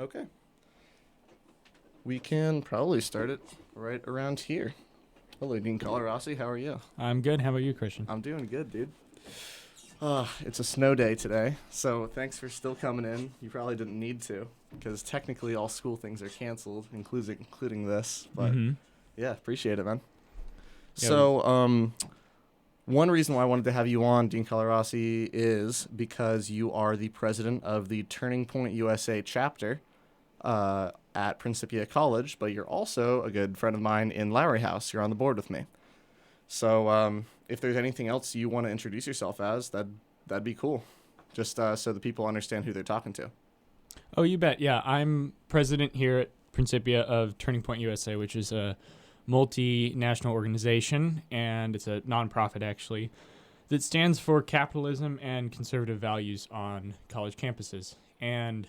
Okay. We can probably start it right around here. Hello, Dean Colarossi. How are you? I'm good. How about you, Christian? I'm doing good, dude. It's a snow day today, so thanks for still coming in. You probably didn't need to, because technically all school things are canceled, including this. But yeah, appreciate it, man. Yeah, So, one reason why I wanted to have you on, Dean Colarossi, is because you are the president of the Turning Point USA chapter at Principia College, but you're also a good friend of mine in Lowry House. You're on the board with me. So if there's anything else you want to introduce yourself as, that'd be cool. Just so the people understand who they're talking to. Oh, you bet. Yeah, I'm president here at Principia of Turning Point USA, which is a multinational organization, and it's a nonprofit, actually, that stands for capitalism and conservative values on college campuses. And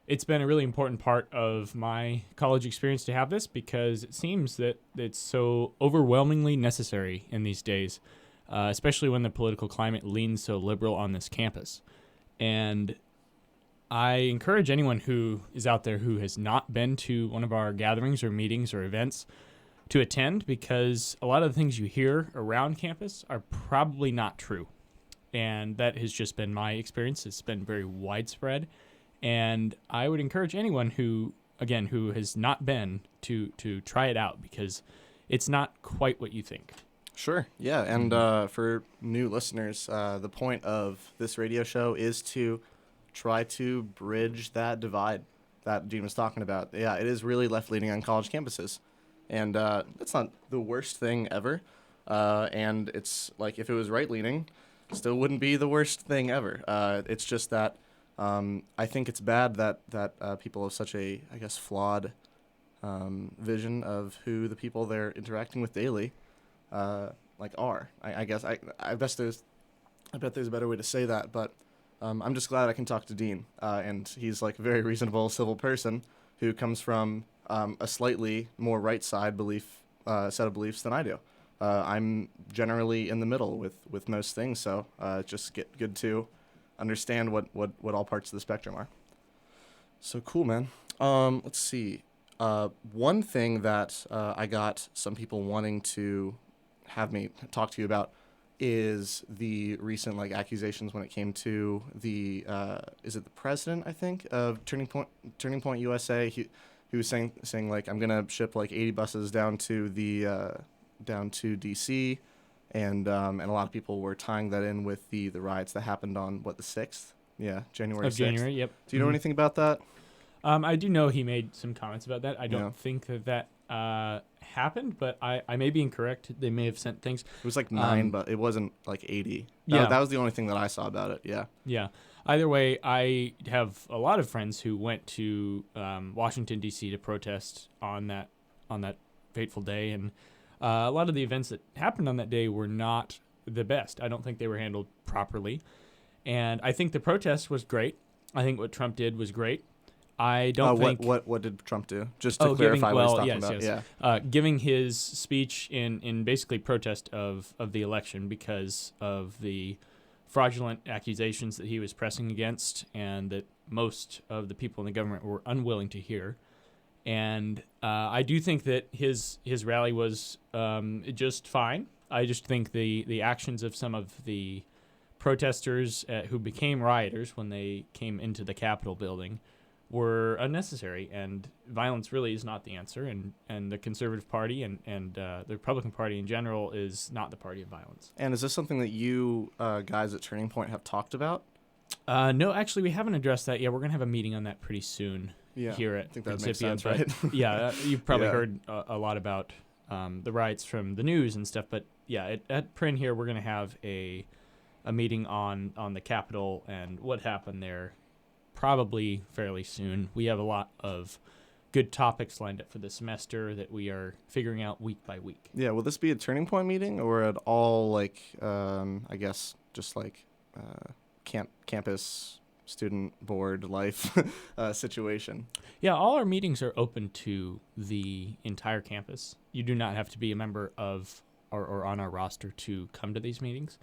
it's been a really important part of my college experience to have this because it seems that it's so overwhelmingly necessary in these days, especially when the political climate leans so liberal on this campus. And I encourage anyone who is out there who has not been to one of our gatherings or meetings or events to attend, because a lot of the things you hear around campus are probably not true. And that has just been my experience. It's been very widespread. And I would encourage anyone who has not been to try it out, because it's not quite what you think. Sure, yeah, and for new listeners, the point of this radio show is to try to bridge that divide that Dean was talking about. Yeah, it is really left-leaning on college campuses, and it's not the worst thing ever, and it's like if it was right-leaning, still wouldn't be the worst thing ever. It's just that I think it's bad that people have such a, I guess, flawed vision of who the people they're interacting with daily are. I guess I bet there's a better way to say that, but I'm just glad I can talk to Dean, and he's like a very reasonable civil person who comes from a slightly more right side set of beliefs than I do. I'm generally in the middle with most things, so just good to understand what all parts of the spectrum are. So cool, man. Let's see. One thing that I got some people wanting to have me talk to you about is the recent accusations when it came to the is it the president, I think, of Turning Point USA. He was saying I'm gonna ship 80 buses down to DC. And a lot of people were tying that in with the riots that happened on, the 6th? Yeah, January 6th. January, yep. Do you know anything about that? I do know he made some comments about that. I don't think that happened, but I may be incorrect. They may have sent things. It was 9, but it wasn't 80. Yeah. That was the only thing that I saw about it, yeah. Yeah. Either way, I have a lot of friends who went to Washington, D.C. to protest on that fateful day, and a lot of the events that happened on that day were not the best. I don't think they were handled properly. And I think the protest was great. I think what Trump did was great. I don't think... What did Trump do? Just to clarify what he's talking about. Yes. Yeah. Giving his speech in basically protest of the election because of the fraudulent accusations that he was pressing against and that most of the people in the government were unwilling to hear. And I do think that his rally was just fine. I just think the actions of some of the protesters who became rioters when they came into the Capitol building were unnecessary, and violence really is not the answer. And the Conservative Party and the Republican Party in general is not the party of violence. And is this something that you guys at Turning Point have talked about? No, actually, we haven't addressed that yet. We're going to have a meeting on that pretty soon. Yeah, here at I think that Principia, makes sense, right? Yeah, you've probably heard a lot about the riots from the news and stuff. But yeah, at Prin here, we're going to have a meeting on the Capitol and what happened there probably fairly soon. We have a lot of good topics lined up for the semester that we are figuring out week by week. Yeah, will this be a Turning Point meeting or at all I guess just campus student board life situation? Yeah, all our meetings are open to the entire campus. You do not have to be a member of or on our roster to come to these meetings.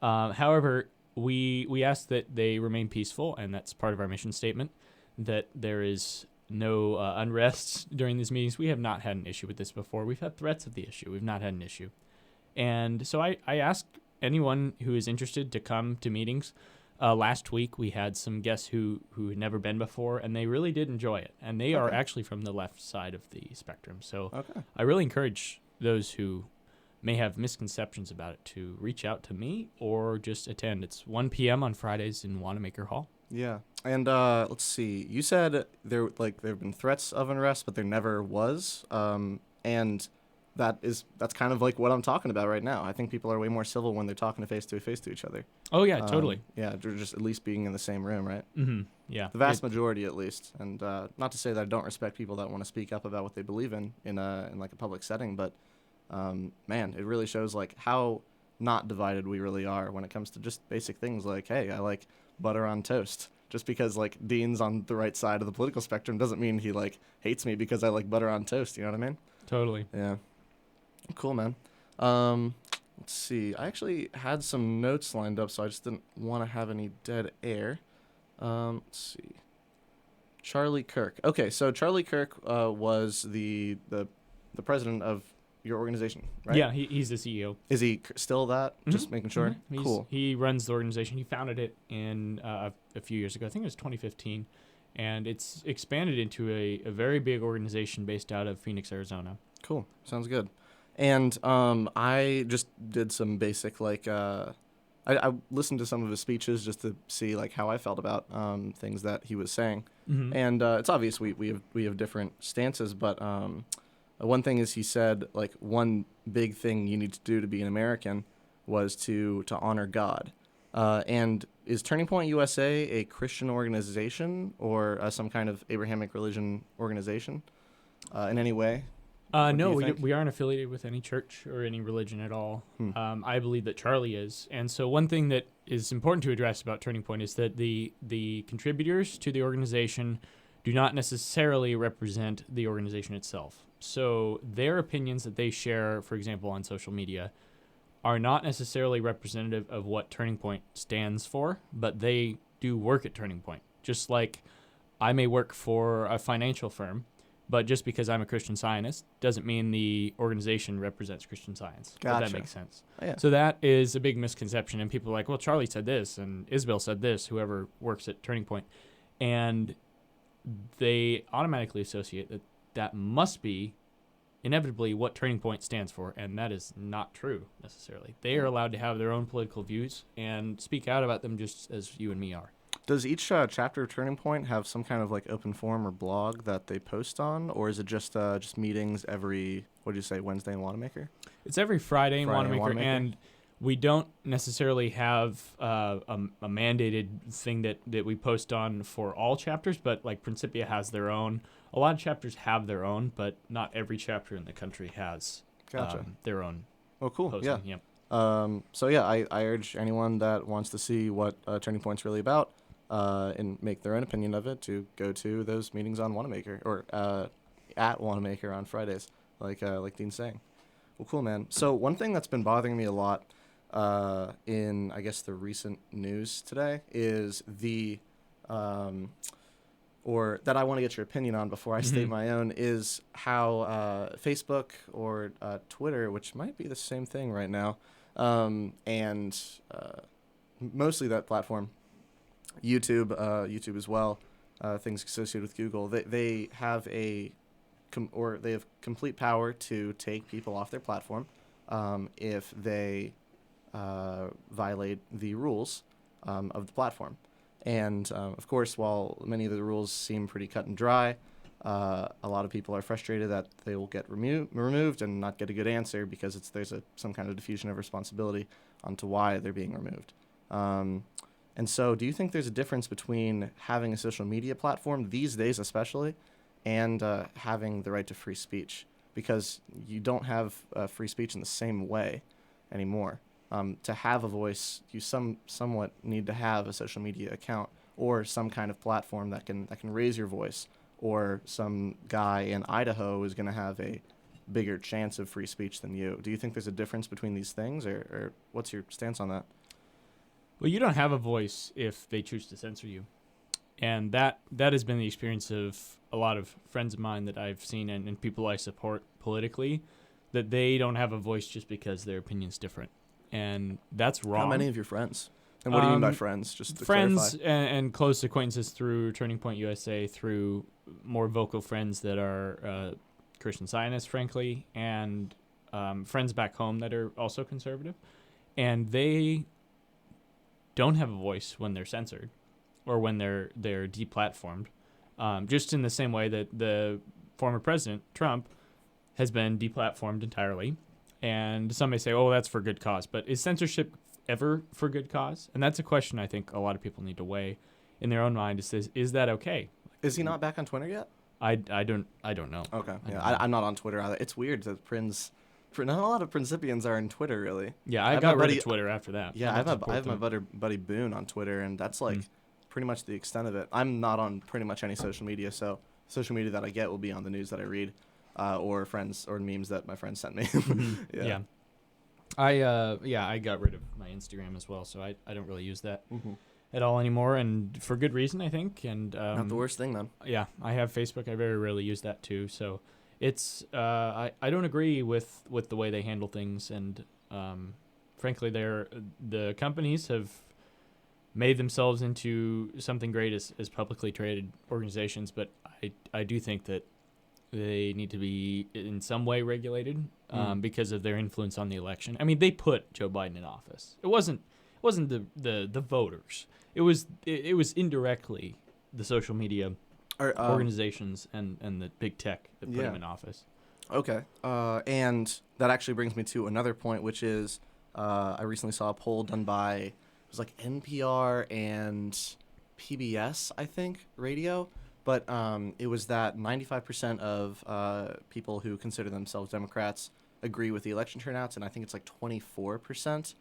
However, we ask that they remain peaceful, and that's part of our mission statement, that there is no unrest during these meetings. We have not had an issue with this before. We've had threats of the issue. We've not had an issue. And so I asked anyone who is interested to come to meetings. Last week, we had some guests who had never been before, and they really did enjoy it. And they are actually from the left side of the spectrum. So I really encourage those who may have misconceptions about it to reach out to me or just attend. It's 1 p.m. on Fridays in Wanamaker Hall. Yeah. And let's see. You said there have been threats of unrest, but there never was. And that's kind of like what I'm talking about right now. I think people are way more civil when they're talking face to each other. Oh yeah, totally. Yeah, just at least being in the same room, right? Mm-hmm. Yeah. The vast majority, at least. And not to say that I don't respect people that want to speak up about what they believe in like a public setting, but man, it really shows like how not divided we really are when it comes to just basic things like, hey, I like butter on toast. Just because like Dean's on the right side of the political spectrum doesn't mean he like hates me because I like butter on toast. You know what I mean? Totally. Yeah. Cool, man. Let's see. I actually had some notes lined up, so I just didn't want to have any dead air. Let's see. Charlie Kirk. Okay, so Charlie Kirk was the president of your organization, right? Yeah, he's the CEO. Is he still that? Mm-hmm. Just making sure. Mm-hmm. Cool. He runs the organization. He founded it in a few years ago. I think it was 2015, and it's expanded into a very big organization based out of Phoenix, Arizona. Cool. Sounds good. And I just did some basic I listened to some of his speeches just to see like how I felt about things that he was saying. Mm-hmm. And it's obvious we have different stances, but one thing is he said like one big thing you need to do to be an American was to honor God. And is Turning Point USA a Christian organization or some kind of Abrahamic religion organization in any way? No, we aren't affiliated with any church or any religion at all. I believe that Charlie is. And so one thing that is important to address about Turning Point is that the contributors to the organization do not necessarily represent the organization itself. So their opinions that they share, for example, on social media, are not necessarily representative of what Turning Point stands for, but they do work at Turning Point. Just like I may work for a financial firm, but just because I'm a Christian Zionist doesn't mean the organization represents Christian Science. Gotcha. If that makes sense. Oh, yeah. So that is a big misconception, and people are like, well, Charlie said this, and Isabel said this, whoever works at Turning Point. And they automatically associate that must be inevitably what Turning Point stands for, and that is not true necessarily. They are allowed to have their own political views and speak out about them just as you and me are. Does each chapter of Turning Point have some kind of like open forum or blog that they post on, or is it just meetings every Wednesday in Wanamaker? It's every Friday in Wanamaker, and we don't necessarily have a mandated thing that we post on for all chapters, but like Principia has their own. A lot of chapters have their own, but not every chapter in the country has their own. Oh, cool. Posting. Yeah. So yeah, I urge anyone that wants to see what Turning Point's really about and make their own opinion of it to go to those meetings on Wanamaker or at Wanamaker on Fridays, like Dean's saying. Well, cool, man. So one thing that's been bothering me a lot in, I guess, the recent news today is or that I want to get your opinion on before I state my own, is how Facebook or Twitter, which might be the same thing right now, and mostly that platform, YouTube as well, things associated with Google, they have they have complete power to take people off their platform if they violate the rules of the platform. And, of course, while many of the rules seem pretty cut and dry, a lot of people are frustrated that they will get removed and not get a good answer because there's some kind of diffusion of responsibility onto why they're being removed. And so do you think there's a difference between having a social media platform, these days especially, and having the right to free speech? Because you don't have free speech in the same way anymore. To have a voice, you somewhat need to have a social media account or some kind of platform that can raise your voice, or some guy in Idaho is going to have a bigger chance of free speech than you. Do you think there's a difference between these things, or what's your stance on that? Well, you don't have a voice if they choose to censor you. And that has been the experience of a lot of friends of mine that I've seen and people I support politically, that they don't have a voice just because their opinion's different. And that's wrong. How many of your friends? And what do you mean by friends? Just to friends clarify. and close acquaintances through Turning Point USA, through more vocal friends that are Christian Zionists, frankly, and friends back home that are also conservative. And they don't have a voice when they're censored or when they're deplatformed. Just in the same way that the former president, Trump, has been deplatformed entirely. And some may say, oh, that's for good cause. But is censorship ever for good cause? And that's a question I think a lot of people need to weigh in their own mind. Is that okay? Is he not back on Twitter yet? I don't know. Okay. I'm not on Twitter either. It's weird that not a lot of Principians are on Twitter, really. Yeah, I got rid of Twitter after that. Yeah, I have my buddy Boone on Twitter, and that's like pretty much the extent of it. I'm not on pretty much any social media, so social media that I get will be on the news that I read, or friends or memes that my friends sent me. Yeah. I got rid of my Instagram as well, so I don't really use that at all anymore, and for good reason, I think. And not the worst thing, then. Yeah, I have Facebook. I very rarely use that too, so it's I don't agree with the way they handle things, and frankly, the companies have made themselves into something great as publicly traded organizations, but I do think that they need to be in some way regulated because of their influence on the election. I mean, they put Joe Biden in office. It wasn't the voters. It was indirectly the social media organizations and the big tech that put him in office. Okay. And that actually brings me to another point, which is I recently saw a poll done by, it was like NPR and PBS, I think, radio. But it was that 95% of people who consider themselves Democrats agree with the election turnouts, and I think it's like 24%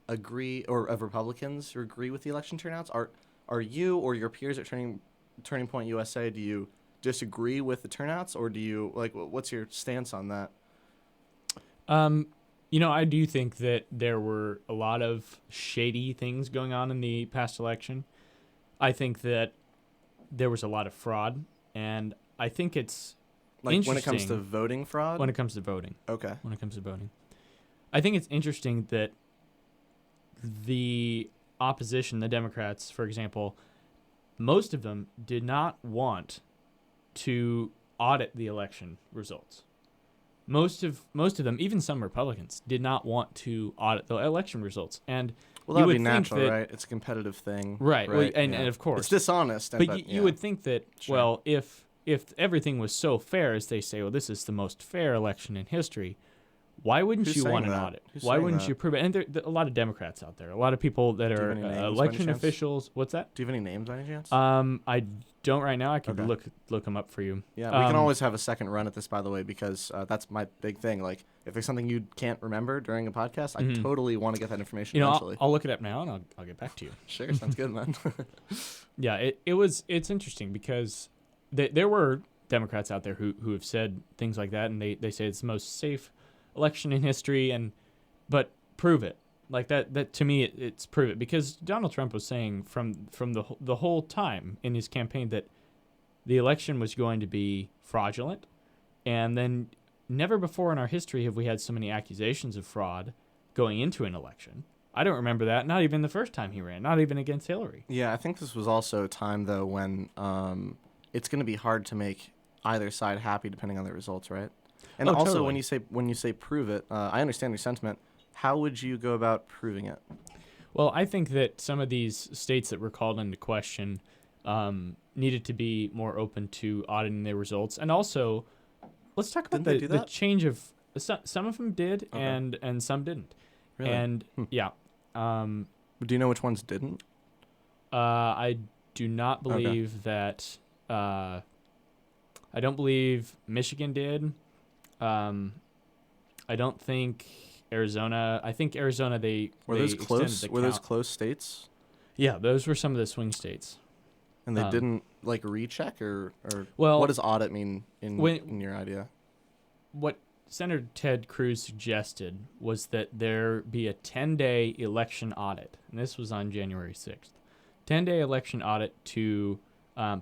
agree, or of Republicans who agree with the election turnouts. Are you or your peers at Turning Point USA, do you disagree with the turnouts, or do you, like, what's your stance on that? I do think that there were a lot of shady things going on in the past election. I think that there was a lot of fraud, and I think it's like when it comes to voting fraud? When it comes to voting. Okay. When it comes to voting. I think it's interesting that the opposition, the Democrats, for example, most of them did not want to audit the election results. Most of them, even some Republicans, did not want to audit the election results. And well, that would be natural, right? It's a competitive thing. Right. Well, and of course. It's dishonest. But you would think that, well, if everything was so fair, as they say, well, this is the most fair election in history, why wouldn't you want an audit? Why wouldn't you prove it? And there are a lot of Democrats out there, a lot of people that are election officials. What's that? Do you have any names by any chance? I don't right now. I could look them up for you. Yeah, we can always have a second run at this, by the way, because that's my big thing. Like, if there's something you can't remember during a podcast, I totally want to get that information eventually. I'll look it up now, and I'll get back to you. Sure, sounds good, man. Yeah, it's interesting because there were Democrats out there who have said things like that, and they say it's the most safe election in history, but prove it. Like that to me, it's prove it, because Donald Trump was saying from the whole time in his campaign that the election was going to be fraudulent, and then never before in our history have we had so many accusations of fraud going into an election. I don't remember that, not even the first time he ran, not even against Hillary. Yeah, I think this was also a time, though, when it's going to be hard to make either side happy depending on the results, right? And also, totally. when you say prove it, I understand your sentiment. How would you go about proving it? Well, I think that some of these states that were called into question needed to be more open to auditing their results. And also, let's talk about the change of some of them did, okay. and some didn't. Really? And yeah. Do you know which ones didn't? I do not believe that. I don't believe Michigan did. I don't think Arizona. I think Arizona were those close. Were those close states? Yeah, those were some of the swing states. And they didn't recheck, or well, what does audit mean in your idea? What Senator Ted Cruz suggested was that there be a 10-day election audit, and this was on January 6th. 10-day election audit to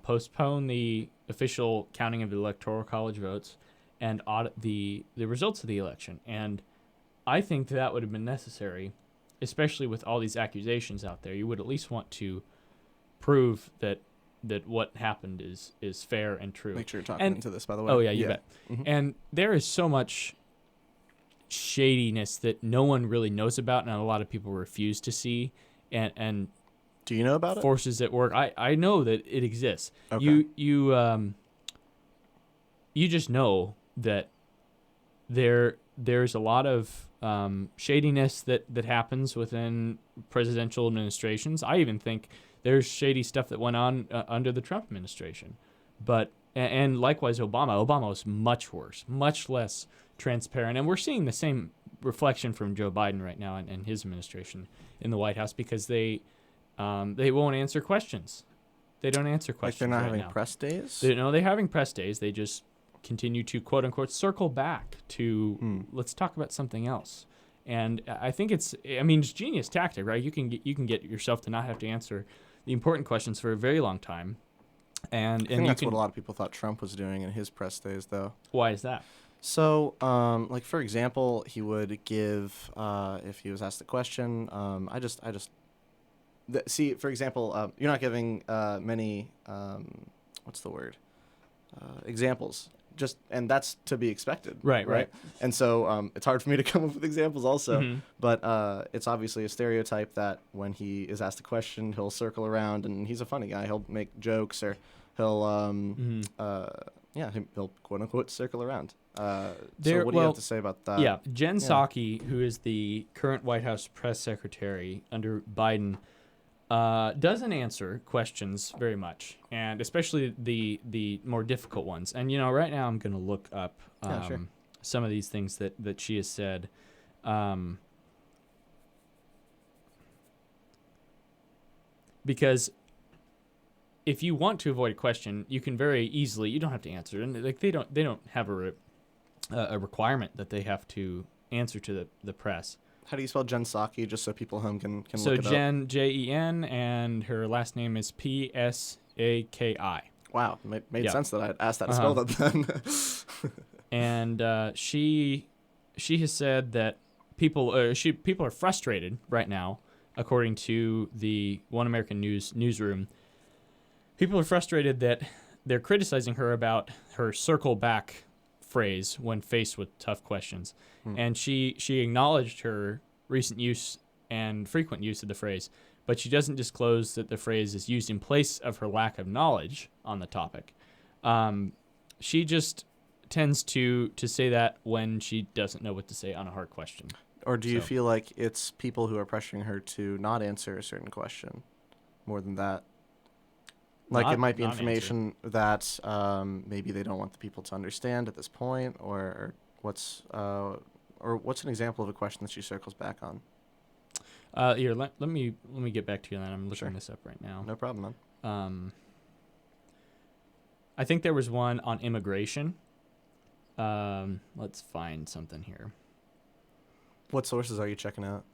postpone the official counting of the Electoral College votes and audit the results of the election. And I think that would have been necessary, especially with all these accusations out there. You would at least want to prove that what happened is fair and true. Make sure you're talking into this, by the way. Oh, yeah, you bet. Mm-hmm. And there is so much shadiness that no one really knows about and a lot of people refuse to see. And do you know about forces at work? I know that it exists. Okay. You just know that there's a lot of shadiness that happens within presidential administrations. I even think there's shady stuff that went on under the Trump administration. But and likewise Obama was much worse, much less transparent. And we're seeing the same reflection from Joe Biden right now and his administration in the White House because they won't answer questions. They don't answer questions. Like they're not right having now. Press days? They're having press days. They just continue to quote unquote circle back to let's talk about something else. And I think it's genius tactic, right? You can get yourself to not have to answer the important questions for a very long time. And I think that's what a lot of people thought Trump was doing in his press days, though. Why is that? So, like for example, he would give if he was asked a question. See, for example, you're not giving many what's the word examples. And that's to be expected. Right. And so it's hard for me to come up with examples also, Mm-hmm. but it's obviously a stereotype that when he is asked a question, he'll circle around, and he's a funny guy. He'll make jokes, or he'll he'll quote unquote circle around. So what do you have to say about that? Yeah, Jen Psaki, who is the current White House press secretary under Biden, doesn't answer questions very much, and especially the more difficult ones. And right now I'm going to look up some of these things that she has said. Because if you want to avoid a question, you can very easily. You don't have to answer, and like they don't have a requirement that they have to answer to the press. How do you spell Jen Psaki, just so people home can so look it Jen, up? Jen, and her last name is Psaki. Wow, made sense that I had asked that to spell that then. And she has said that people are frustrated right now, according to the One American newsroom. People are frustrated that they're criticizing her about her circle back phrase when faced with tough questions. And she acknowledged her recent use and frequent use of the phrase, but she doesn't disclose that the phrase is used in place of her lack of knowledge on the topic. She just tends to say that when she doesn't know what to say on a hard question. Or do you feel like it's people who are pressuring her to not answer a certain question more than that? Like it might be information that maybe they don't want the people to understand at this point, or what's an example of a question that she circles back on? Here, let me get back to you then. I'm looking this up right now. No problem, man. I think there was one on immigration. Let's find something here. What sources are you checking out?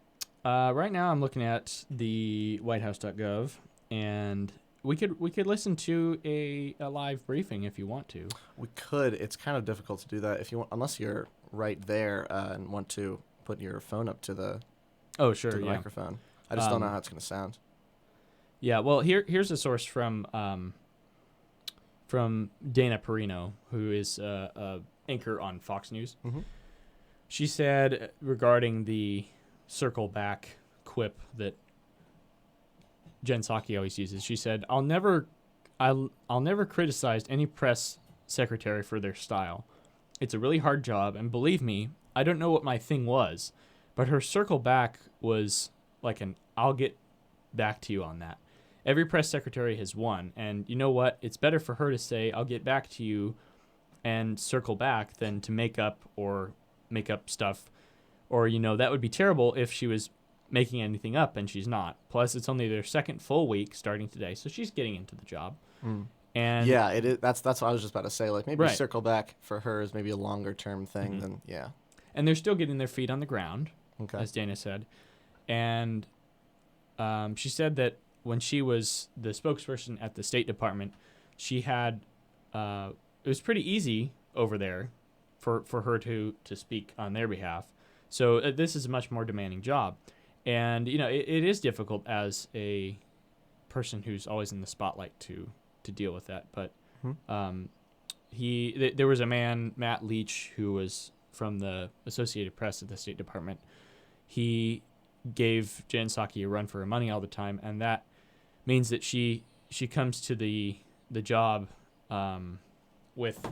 Right now I'm looking at the whitehouse.gov, and we could listen to a live briefing if you want to. We could. It's kind of difficult to do that if you want, unless you're right there and want to put your phone up to the microphone. I just don't know how it's going to sound. Yeah, well, here's a source from Dana Perino, who is a anchor on Fox News. Mm-hmm. She said regarding the circle back quip that Jen Psaki always uses, she said, I'll never criticize any press secretary for their style. It's a really hard job, and believe me, I don't know what my thing was, but her circle back was like I'll get back to you on that. Every press secretary has one, and you know what? It's better for her to say, I'll get back to you and circle back than to make up stuff. Or, that would be terrible if she was making anything up, and she's not. Plus, it's only their second full week starting today, so she's getting into the job. And yeah, it is. That's what I was just about to say. Like maybe circle back for her is maybe a longer term thing than And they're still getting their feet on the ground, as Dana said. And she said that when she was the spokesperson at the State Department, she had it was pretty easy over there for her to speak on their behalf. So this is a much more demanding job. And, it is difficult as a person who's always in the spotlight to deal with that. But there was a man, Matt Leach, who was from the Associated Press at the State Department. He gave Jen Psaki a run for her money all the time, and that means that she comes to the job with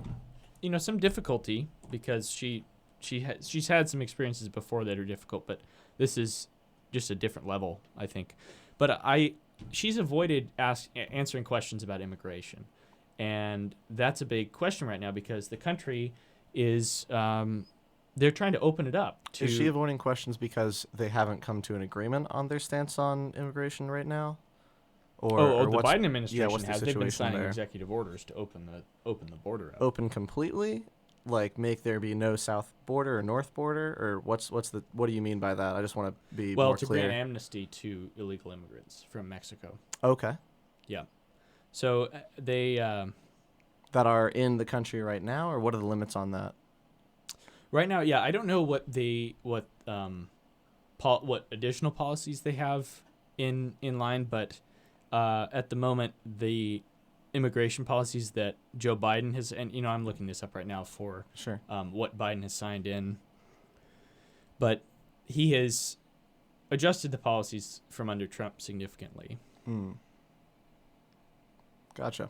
some difficulty, because she's had some experiences before that are difficult, but this is just a different level, I think. But she's avoided answering questions about immigration, and that's a big question right now, because the country is they're trying to open it up. Is she avoiding questions because they haven't come to an agreement on their stance on immigration right now? Or the Biden administration what's the has. They've been signing there? executive orders to open the border up. Open completely? Like make there be no south border or north border? Or what do you mean by that? I just want to be more clear. Well, to grant amnesty to illegal immigrants from Mexico. Okay. Yeah. So they... that are in the country right now, or what are the limits on that? Right now, yeah, I don't know what additional policies they have in line, but at the moment, the immigration policies that Joe Biden has, and I'm looking this up right now for sure what Biden has signed in, but he has adjusted the policies from under Trump significantly. Gotcha.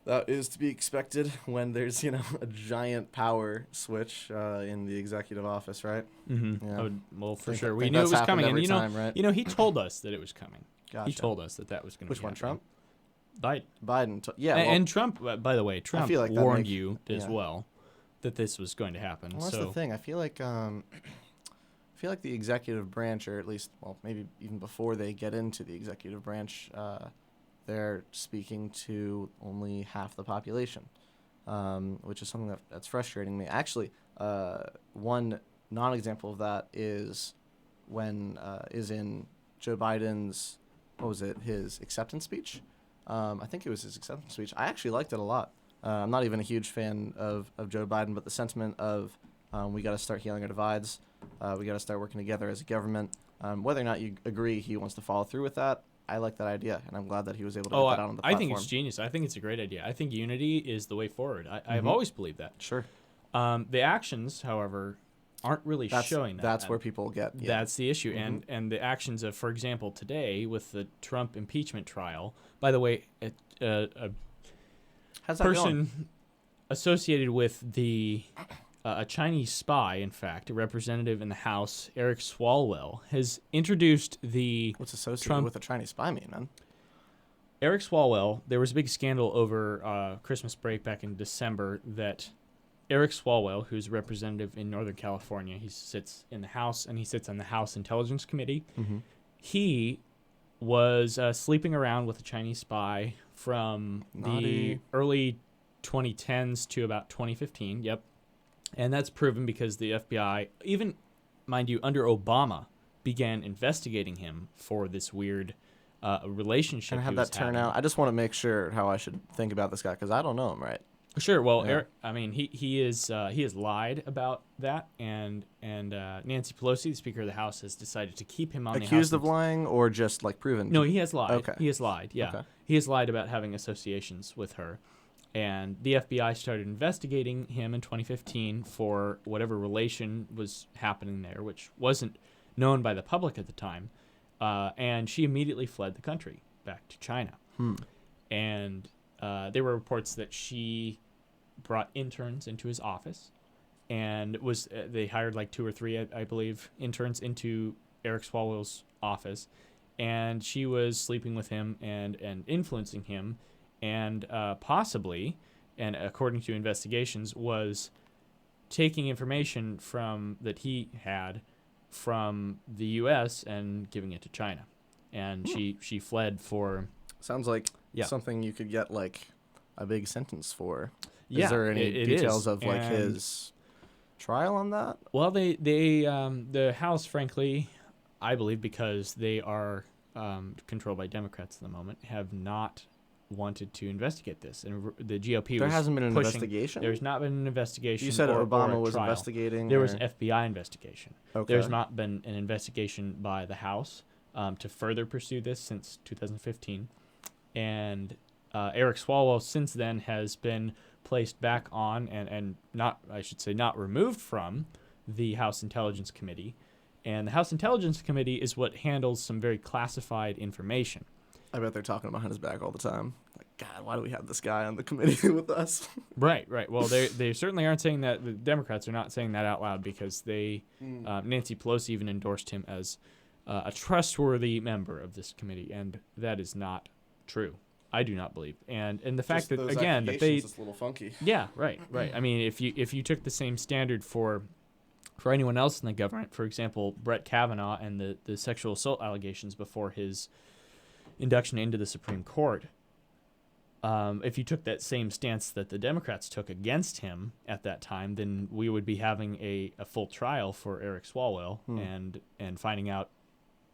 That is to be expected when there's, a giant power switch in the executive office, right? Mm-hmm. Yeah. Well, for sure. We knew it was coming. And, right? He told us that it was coming. Gotcha. He told us that was going to be Which one, happening. Trump? Biden. Yeah. And Trump, by the way, Trump feel like warned you as well that this was going to happen. Well, that's the thing. I feel like the executive branch, or at least, maybe even before they get into the executive branch, they're speaking to only half the population, which is something that's frustrating me. Actually, one non-example of that is in Joe Biden's, his acceptance speech. I think it was his acceptance speech. I actually liked it a lot. I'm not even a huge fan of Joe Biden, but the sentiment of we got to start healing our divides, we got to start working together as a government. Whether or not you agree he wants to follow through with that, I like that idea, and I'm glad that he was able to get that out on the platform. I think it's genius. I think it's a great idea. I think unity is the way forward. I've always believed that. Sure. The actions, however, aren't really showing that. That's where people get. Yeah. That's the issue. Mm-hmm. And the actions of, for example, today with the Trump impeachment trial, by the way, How's that person going? associated with a Chinese spy, in fact, a representative in the House, Eric Swalwell, has introduced the What's associated with a Chinese spy mean, man? Eric Swalwell, there was a big scandal over Christmas break back in December that Eric Swalwell, who's a representative in Northern California, he sits in the House, and he sits on the House Intelligence Committee. Mm-hmm. He was sleeping around with a Chinese spy from the early 2010s to about 2015. Yep. And that's proven because the FBI, even, mind you, under Obama, began investigating him for this weird relationship. And have that turn out. I just want to make sure how I should think about this guy, because I don't know him, right? Sure. Well, Eric, he has lied about that, and Nancy Pelosi, the Speaker of the House, has decided to keep him on the House. Accused of lying or just proven? No, he has lied. Okay. He has lied. Yeah, okay. He has lied about having associations with her. And the FBI started investigating him in 2015 for whatever relation was happening there, which wasn't known by the public at the time. And she immediately fled the country back to China. And there were reports that she brought interns into his office, and they hired like 2 or 3, I believe, interns into Eric Swalwell's office, and she was sleeping with him and influencing him. And possibly, and according to investigations, was taking information that he had from the U.S. and giving it to China. And she fled for... Sounds like something you could get a big sentence for. Yeah, is there any details of and his trial on that? Well, the House, frankly, I believe, because they are controlled by Democrats at the moment, have not wanted to investigate this, and the GOP There was hasn't been an pushing. investigation? There's not been an investigation. You said or Obama a was trial. investigating? There was an FBI investigation. Okay. There's not been an investigation by the House to further pursue this since 2015, and Eric Swalwell since then has been placed back on and not, I should say, not removed from the House Intelligence Committee. And the House Intelligence Committee is what handles some very classified information. I bet they're talking behind his back all the time. Like, God, why do we have this guy on the committee with us? Right. Well, they certainly aren't saying that. The Democrats are not saying that out loud because they, Nancy Pelosi even endorsed him as a trustworthy member of this committee, and that is not true. I do not believe. And the fact that, again, that they... It's a little funky. Yeah, right. I mean, if you took the same standard for anyone else in the government, for example, Brett Kavanaugh and the sexual assault allegations before his induction into the Supreme Court, if you took that same stance that the Democrats took against him at that time, then we would be having a full trial for Eric Swalwell and finding out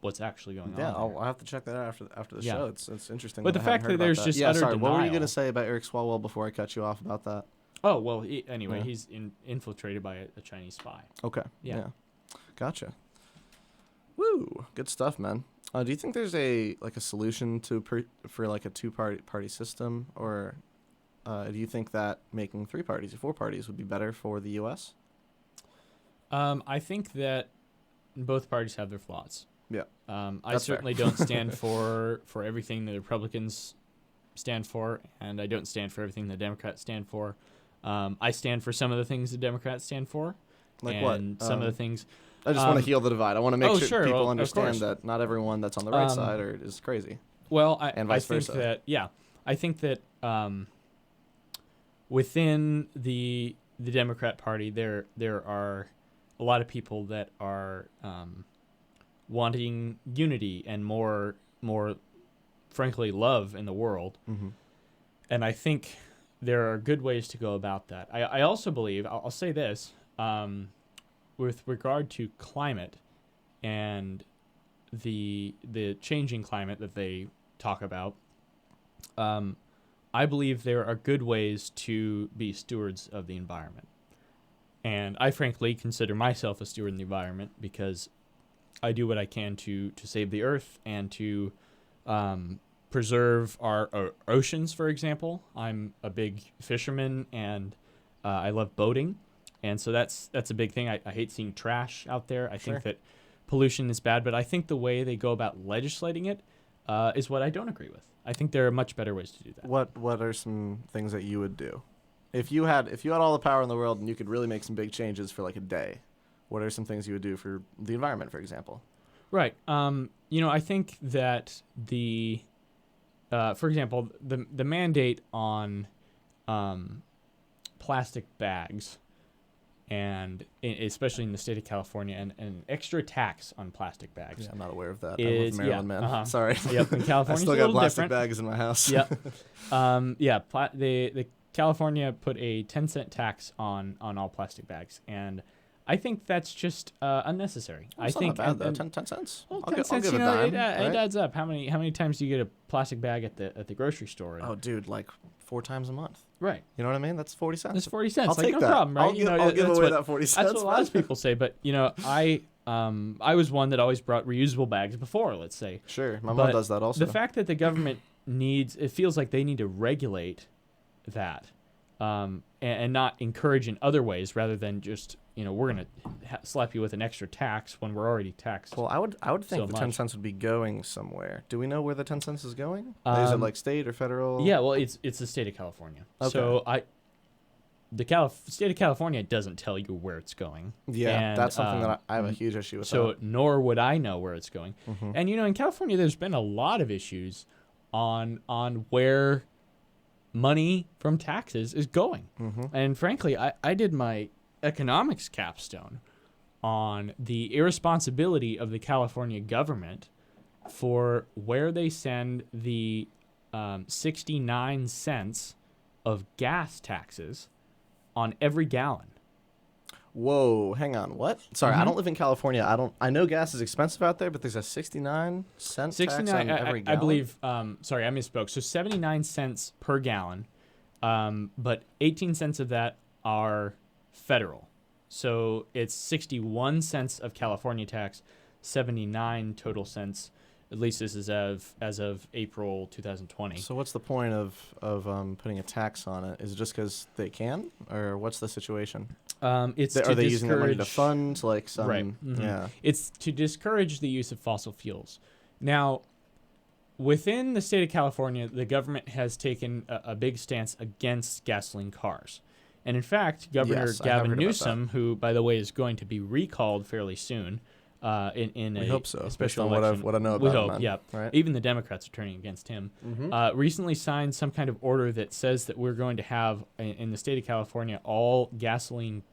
what's actually going on. Yeah, I'll have to check that out after the show. It's interesting. But the fact that there's just utter denial. What were you going to say about Eric Swalwell before I cut you off about that? Oh, well, anyway, he's infiltrated by a Chinese spy. Okay. Yeah. Gotcha. Woo! Good stuff, man. Do you think there's a solution for a two-party system, or do you think that making 3 parties or 4 parties would be better for the U.S.? I think that both parties have their flaws. Yeah. I certainly don't stand for everything the Republicans stand for, and I don't stand for everything the Democrats stand for. I stand for some of the things the Democrats stand for. Like what? Some of the things... I just want to heal the divide. I want to make sure people understand course. that not everyone that's on the right side is crazy. Well, and vice versa. I think that within the Democrat Party, there are a lot of people that are wanting unity and more, frankly, love in the world. Mm-hmm. And I think there are good ways to go about that. I also believe, I'll say this, with regard to climate and the changing climate that they talk about, I believe there are good ways to be stewards of the environment. And I frankly consider myself a steward in the environment because I do what I can to save the earth and to preserve our oceans, for example. I'm a big fisherman and I love boating. And so that's a big thing. I hate seeing trash out there. I think that pollution is bad, but I think the way they go about legislating it is what I don't agree with. I think there are much better ways to do that. What are some things that you would do? If you had all the power in the world and you could really make some big changes for like a day, what are some things you would do for the environment, for example? Right. I think that for example, the mandate on plastic bags, and especially in the state of California, and an extra tax on plastic bags. Yeah, I'm not aware of that. I live in Maryland, man. Uh-huh. Sorry. Yep, in California, I still got plastic different. bags in my house. Yep. The California put a 10-cent tax on all plastic bags, and I think that's just unnecessary. Well, I think not bad, though. 10 cents. Well, I'll 10 cents, give a dime, it adds up. How many times do you get a plastic bag at the grocery store? Oh, dude, like 4 times a month. Right. You know what I mean? That's 40 cents. That's 40 cents. I'll take no that. problem, right? I'll give away that 40 cents. That's what a lot of people say, but I was one that always brought reusable bags before, let's say. Sure, my mom does that also. The fact that the government it feels like they need to regulate that, and not encourage in other ways rather than just we're gonna slap you with an extra tax when we're already taxed. Well, I would think so the much. Ten cents would be going somewhere. Do we know where the 10 cents is going? Is it like state or federal? Yeah, well, it's the state of California. Okay. So the state of California doesn't tell you where it's going. Yeah, and, that's something that I have a huge issue with. So nor would I know where it's going. Mm-hmm. And in California, there's been a lot of issues on where money from taxes is going. Mm-hmm. And frankly, I did my economics capstone on the irresponsibility of the California government for where they send the 69 cents of gas taxes on every gallon. Whoa, hang on. What? Sorry, I don't live in California. I know gas is expensive out there, but there's a 69-cent tax on every I gallon. believe. Sorry, I misspoke. So 79 cents per gallon, but 18 cents of that are federal. So it's 61 cents of California tax, 79 total cents. At least this is as of April 2020. So what's the point of putting a tax on it? Is it just because they can, or what's the situation? Are they using that money to fund like some? Right. Yeah. It's to discourage the use of fossil fuels. Now, within the state of California, the government has taken a big stance against gasoline cars. And in fact, Governor Gavin Newsom, who, by the way, is going to be recalled fairly soon, we hope so. Special election. What I know about we hope, him, yeah. Right? Even the Democrats are turning against him. Recently signed some kind of order that says that we're going to have, in the state of California, all gasoline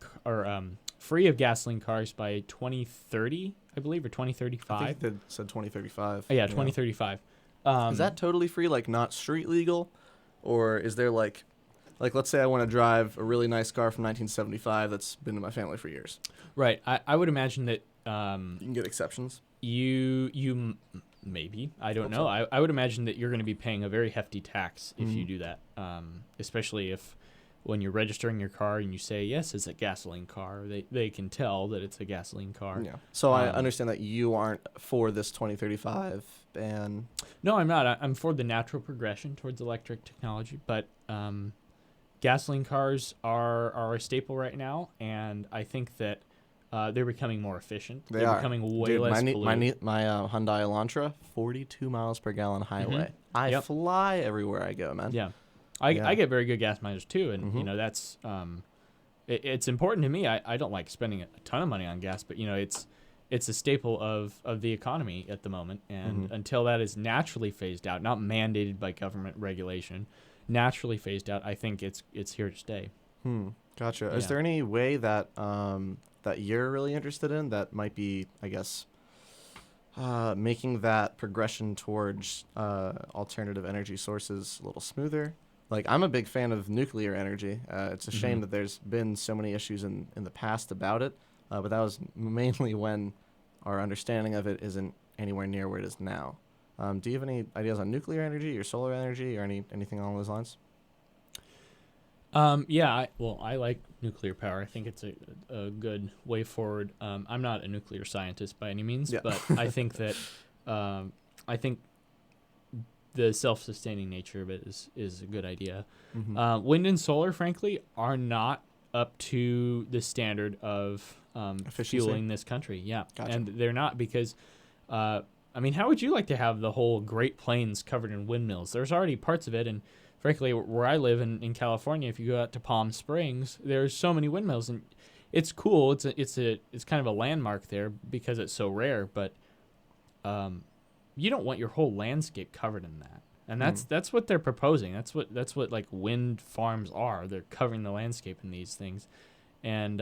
free of gasoline cars by 2030, I believe, or 2035. I think they said 2035. Yeah, 2035. Is that totally free, like not street legal? Or is there like let's say I want to drive a really nice car from 1975 that's been in my family for years. Right. I would imagine that you can get exceptions. Maybe, I don't know. I would imagine that you're going to be paying a very hefty tax if you do that, especially if when you're registering your car and you say, yes, it's a gasoline car, they can tell that it's a gasoline car. Yeah. So I understand that you aren't for this 2035 ban. No, I'm not. I'm for the natural progression towards electric technology, but gasoline cars are a staple right now, and I think that they're becoming more efficient. They're becoming way less polluting. My Hyundai Elantra, 42 miles per gallon highway. I fly everywhere I go, man. Yeah. I get very good gas mileage too, and that's it's important to me. I don't like spending a ton of money on gas, but it's a staple of the economy at the moment, and until that is naturally phased out, not mandated by government regulation, naturally phased out, I think it's here to stay. Gotcha. Yeah. Is there any way that that you're really interested in that might be, I guess, making that progression towards alternative energy sources a little smoother? Like, I'm a big fan of nuclear energy. It's a shame that there's been so many issues in the past about it, but that was mainly when our understanding of it isn't anywhere near where it is now. Do you have any ideas on nuclear energy or solar energy or anything along those lines? I like nuclear power. I think it's a good way forward. I'm not a nuclear scientist by any means, but I think that the self-sustaining nature of it is a good idea. Wind and solar, frankly, are not up to the standard of fueling this country. Yeah, gotcha. And they're not because, how would you like to have the whole Great Plains covered in windmills? There's already parts of it, and frankly, where I live in California, if you go out to Palm Springs, there's so many windmills, and it's cool. It's kind of a landmark there because it's so rare, but you don't want your whole landscape covered in that. And that's what they're proposing. That's what like wind farms are. They're covering the landscape in these things. And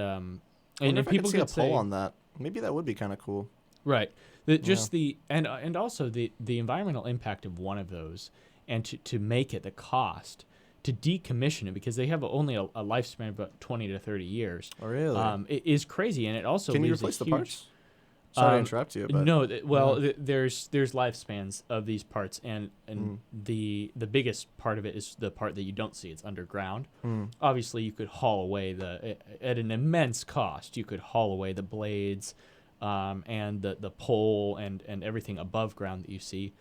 if people could say a poll on that, maybe that would be kind of cool. Right. And also the environmental impact of one of those, and to make it the cost to decommission it, because they have only a lifespan of about 20 to 30 years. Oh, really? It is crazy, and it also can you replace the parts? Sorry to interrupt you. But no, there's lifespans of these parts, and the biggest part of it is the part that you don't see. It's underground. Obviously, you could haul away at an immense cost. You could haul away the blades, and the pole and everything above ground that you see.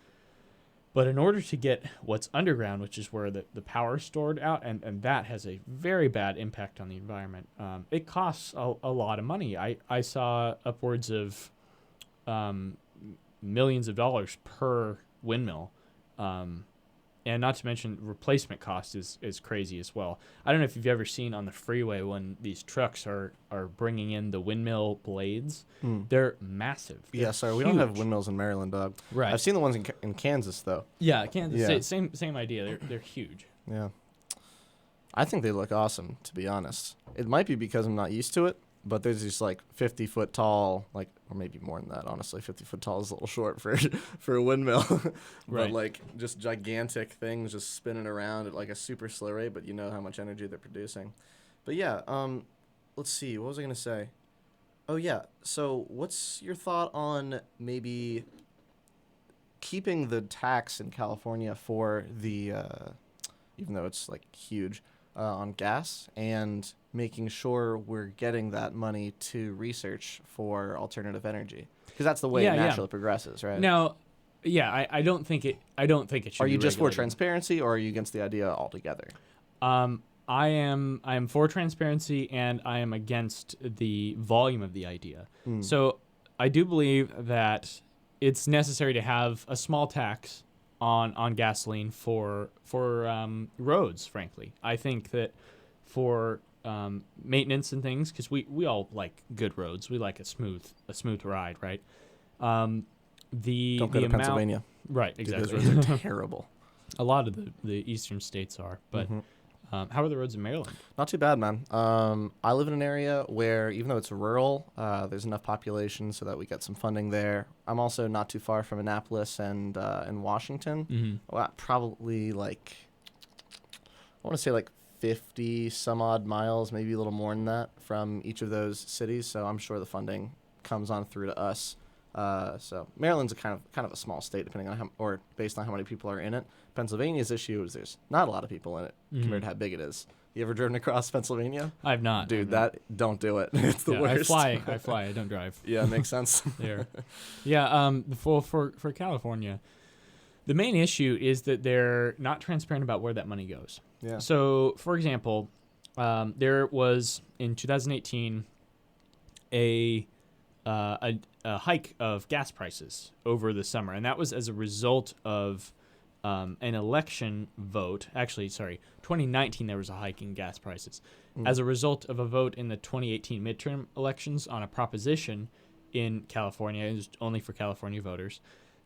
But in order to get what's underground, which is where the power is stored out, and that has a very bad impact on the environment, it costs a lot of money. I saw upwards of millions of dollars per windmill, and not to mention replacement cost is crazy as well. I don't know if you've ever seen on the freeway when these trucks are bringing in the windmill blades. They're massive. Yeah, sorry, we don't have windmills in Maryland, dog. Right. I've seen the ones in Kansas, though. Yeah, Kansas. Yeah. Same idea. They're huge. Yeah. I think they look awesome, to be honest. It might be because I'm not used to it, but there's these like 50-foot tall, or maybe more than that, honestly. 50-foot tall is a little short for a windmill. Right. But just gigantic things just spinning around at like a super slow rate, but you know how much energy they're producing. But yeah, let's see. What was I gonna say? Oh yeah. So what's your thought on maybe keeping the tax in California for the even though it's like huge on gas, and making sure we're getting that money to research for alternative energy, because that's the way it naturally progresses, right? Now, yeah, I don't think it. I don't think it should. Are you be just for regulated. transparency, or are you against the idea altogether? I am for transparency, and I am against the volume of the idea. So I do believe that it's necessary to have a small tax on gasoline for roads. Frankly, I think that for maintenance and things, because we all like good roads. We like a smooth ride, right? Don't go The to amount, Pennsylvania. right? Dude, Exactly. those roads are terrible. A lot of the eastern states are, but how are the roads in Maryland? Not too bad, man. I live in an area where, even though it's rural, there's enough population so that we get some funding there. I'm also not too far from Annapolis and in Washington. Well, probably like, I want to say like 50 some odd miles, maybe a little more than that from each of those cities. So I'm sure the funding comes on through to us. So Maryland's a kind of a small state, depending on or based on how many people are in it. Pennsylvania's issue is there's not a lot of people in it compared to how big it is. You ever driven across Pennsylvania? I've not. Dude, don't do it. It's the worst. I fly. I don't drive. Yeah, makes sense. There. Yeah. For California, the main issue is that they're not transparent about where that money goes. Yeah. So, for example, there was in 2018 a hike of gas prices over the summer, and that was as a result of an election vote. Actually, sorry, 2019 there was a hike in gas prices as a result of a vote in the 2018 midterm elections on a proposition in California. It was only for California voters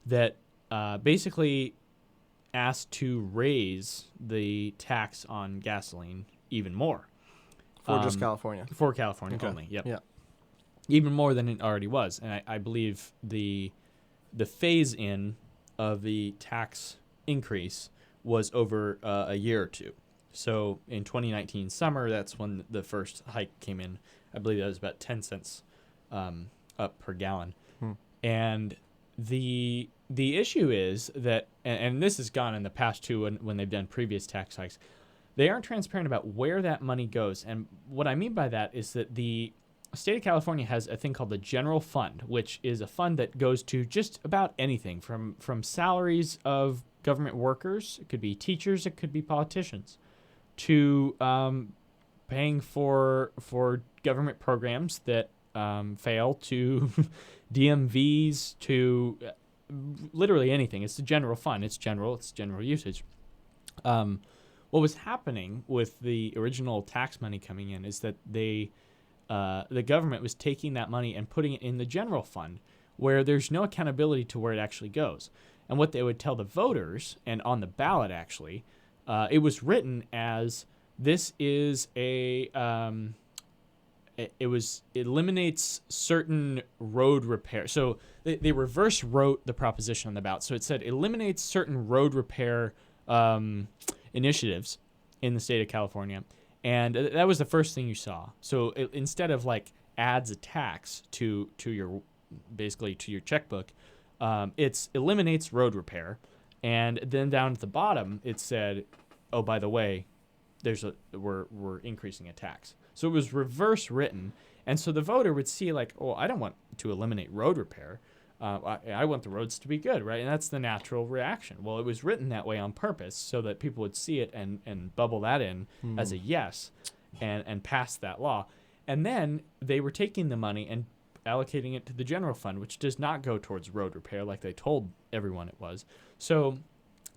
that basically asked to raise the tax on gasoline even more. For just California. For California only. Yep. Yeah. Even more than it already was, and I believe the phase in of the tax increase was over a year or two. So in 2019 summer, that's when the first hike came in. I believe that was about 10 cents up per gallon. And the issue is that, and this has gone in the past too when they've done previous tax hikes, they aren't transparent about where that money goes. And what I mean by that is that the state of California has a thing called the general fund, which is a fund that goes to just about anything from salaries of government workers, it could be teachers, it could be politicians, to paying for government programs that fail, to DMVs, to literally anything. It's the general fund. It's general usage. What was happening with the original tax money coming in is that the government was taking that money and putting it in the general fund, where there's no accountability to where it actually goes. And what they would tell the voters, and on the ballot actually, it was written as this is it eliminates certain road repair. So they reverse wrote the proposition on the ballot. So it said eliminates certain road repair initiatives in the state of California. And that was the first thing you saw. So instead of like adds a tax to your basically to your checkbook, it eliminates road repair. And then down at the bottom it said, oh, by the way, we're increasing a tax. So it was reverse written, and so the voter would see like, oh, I don't want to eliminate road repair. I want the roads to be good, right? And that's the natural reaction. Well, it was written that way on purpose so that people would see it and bubble that in as a yes and pass that law. And then they were taking the money and allocating it to the general fund, which does not go towards road repair like they told everyone it was. So